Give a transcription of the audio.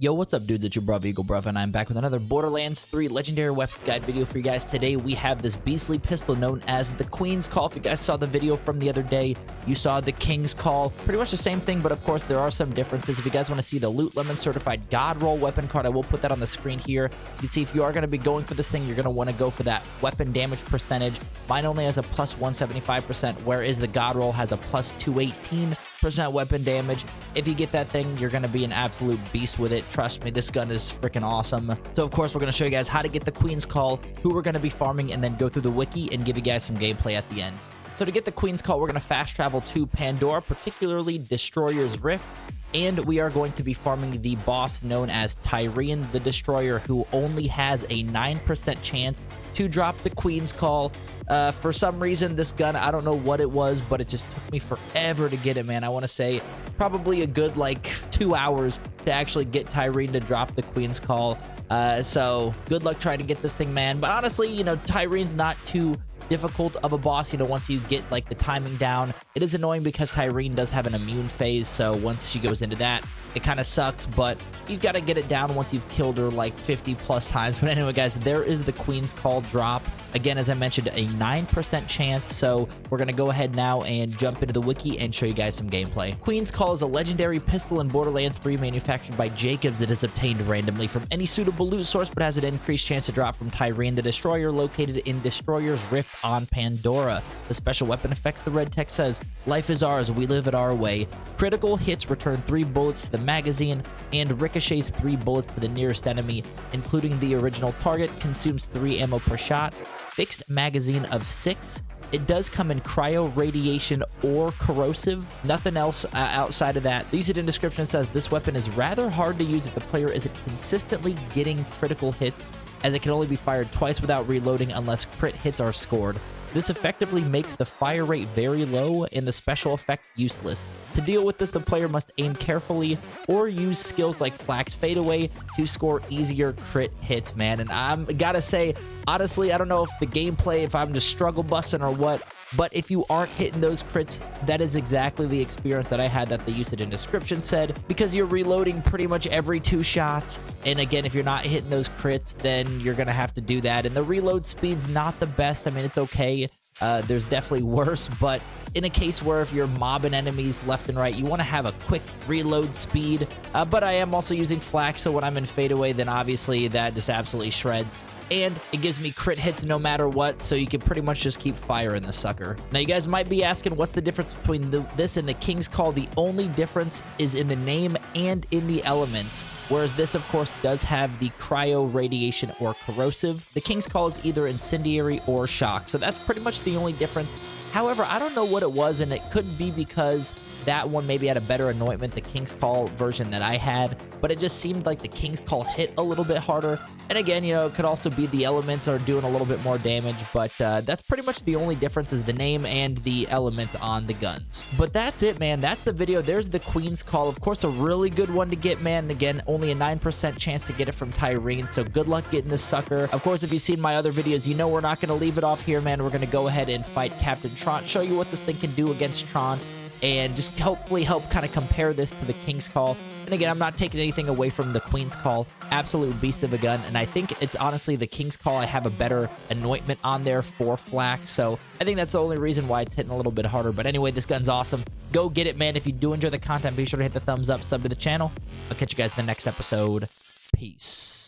Yo, what's up, dudes? It's your bruv, Eagle Bruv, and I'm back with another Borderlands 3 Legendary Weapons Guide video for you guys. Today, we have this beastly pistol known as the Queen's Call. If you guys saw the video from the other day, you saw the King's Call. Pretty much the same thing, but of course, there are some differences. If you guys want to see the Loot Lemon Certified God Roll weapon card, I will put that on the screen here. You can see if you are going to be going for this thing, you're going to want to go for that weapon damage percentage. Mine only has a plus 175%, whereas the God Roll has a plus 218%. Weapon damage. If you get that thing, you're going to be an absolute beast with it. Trust me, this gun is freaking awesome. So, of course, we're going to show you guys how to get the Queen's Call, who we're going to be farming, and then go through the wiki and give you guys some gameplay at the end. So, to get the Queen's Call, we're going to fast travel to Pandora, particularly Destroyer's Rift, and we are going to be farming the boss known as Tyreen the Destroyer, who only has a 9% chance to drop the Queen's Call. For some reason, this gun, I don't know what it was, but it just took me forever to get it, man. I want to say probably a good, 2 hours to actually get Tyreen to drop the Queen's Call. So good luck trying to get this thing, man. But honestly, Tyreen's not too difficult of a boss, once you get the timing down. It is annoying because Tyreen does have an immune phase, so once she goes into that, it kind of sucks, but you've got to get it down once you've killed her 50 plus times. But anyway, guys, there is the Queen's Call drop. Again, as I mentioned, a 9% chance, so we're going to go ahead now and jump into the wiki and show you guys some gameplay. Queen's Call is a legendary pistol in Borderlands 3 manufactured by Jacobs. It is obtained randomly from any suitable loot source, but has an increased chance to drop from Tyreen the Destroyer, located in Destroyer's Rift on Pandora. The special weapon effects, the red text says, "Life is ours, we live it our way. Critical hits return 3 bullets to the magazine and ricochets 3 bullets to the nearest enemy, including the original target. Consumes 3 ammo per shot. Fixed magazine of 6. It does come in cryo, radiation, or corrosive. Nothing else outside of that. The usage in description says this weapon is rather hard to use if the player isn't consistently getting critical hits, as it can only be fired twice without reloading unless crit hits are scored. This effectively makes the fire rate very low and the special effect useless. To deal with this, the player must aim carefully or use skills like Flax Fadeaway to score easier crit hits, man. And I'm gotta say, honestly, I don't know if the gameplay, if I'm just struggle busting or what, but if you aren't hitting those crits, that is exactly the experience that I had that the usage in description said, because you're reloading pretty much every 2 shots. And again, if you're not hitting those crits, then you're gonna have to do that. And the reload speed's not the best. I mean, it's okay. There's definitely worse, but in a case where if you're mobbing enemies left and right, you want to have a quick reload speed. But I am also using Flax, so when I'm in Fadeaway, then obviously that just absolutely shreds. And it gives me crit hits no matter what, so you can pretty much just keep firing the sucker. Now, you guys might be asking, what's the difference between this and the King's Call? The only difference is in the name and in the elements, whereas this, of course, does have the cryo, radiation, or corrosive. The King's Call is either incendiary or shock, so that's pretty much the only difference. However, I don't know what it was, and it could be because that one maybe had a better anointment, the King's Call version that I had, but it just seemed like the King's Call hit a little bit harder. And again, it could also be the elements are doing a little bit more damage, but that's pretty much the only difference, is the name and the elements on the guns. But that's it, man. That's the video. There's the Queen's Call. Of course, a really good one to get, man. And again, only a 9% chance to get it from Tyreen, so good luck getting this sucker. Of course, if you've seen my other videos, we're not going to leave it off here, man. We're going to go ahead and fight Captain Trant, show you what this thing can do against Trant, and just hopefully help kind of compare this to the King's Call. And again, I'm not taking anything away from the Queen's Call. Absolute beast of a gun. And I think it's honestly the King's Call. I have a better anointment on there for Flax. So I think that's the only reason why it's hitting a little bit harder. But anyway, this gun's awesome. Go get it, man. If you do enjoy the content, be sure to hit the thumbs up, sub to the channel. I'll catch you guys in the next episode. Peace.